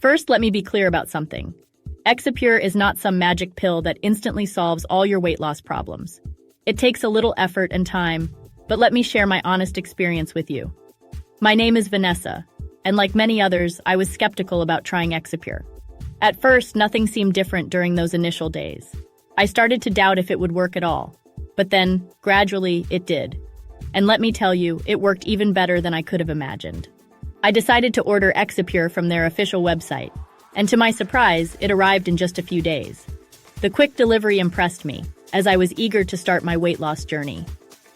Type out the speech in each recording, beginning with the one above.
First, let me be clear about something. EXIPURE is not some magic pill that instantly solves all your weight loss problems. It takes a little effort and time, but let me share my honest experience with you. My name is Vanessa, and like many others, I was skeptical about trying EXIPURE. At first, nothing seemed different during those initial days. I started to doubt if it would work at all, but then, gradually, it did. And let me tell you, it worked even better than I could have imagined. I decided to order EXIPURE from their official website, and to my surprise, it arrived in just a few days. The quick delivery impressed me, as I was eager to start my weight loss journey.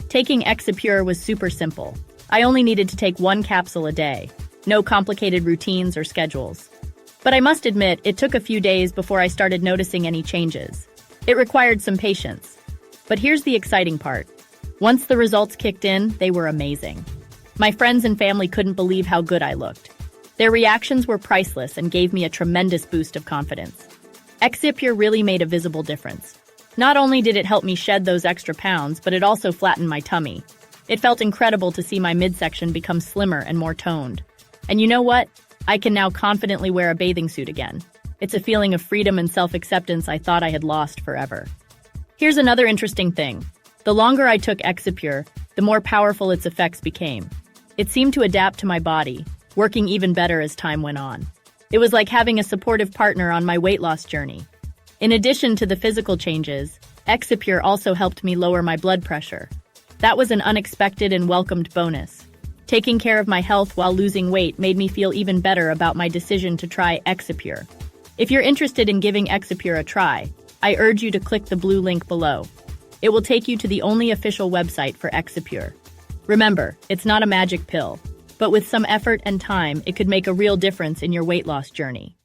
Taking EXIPURE was super simple. I only needed to take 1 capsule a day, no complicated routines or schedules. But I must admit, it took a few days before I started noticing any changes. It required some patience. But here's the exciting part. Once the results kicked in, they were amazing. My friends and family couldn't believe how good I looked. Their reactions were priceless and gave me a tremendous boost of confidence. EXIPURE really made a visible difference. Not only did it help me shed those extra pounds, but it also flattened my tummy. It felt incredible to see my midsection become slimmer and more toned. And you know what? I can now confidently wear a bathing suit again. It's a feeling of freedom and self-acceptance I thought I had lost forever. Here's another interesting thing. The longer I took EXIPURE, the more powerful its effects became. It seemed to adapt to my body, working even better as time went on. It was like having a supportive partner on my weight loss journey. In addition to the physical changes, EXIPURE also helped me lower my blood pressure. That was an unexpected and welcomed bonus. Taking care of my health while losing weight made me feel even better about my decision to try EXIPURE. If you're interested in giving EXIPURE a try, I urge you to click the blue link below. It will take you to the only official website for EXIPURE. Remember, it's not a magic pill, but with some effort and time, it could make a real difference in your weight loss journey.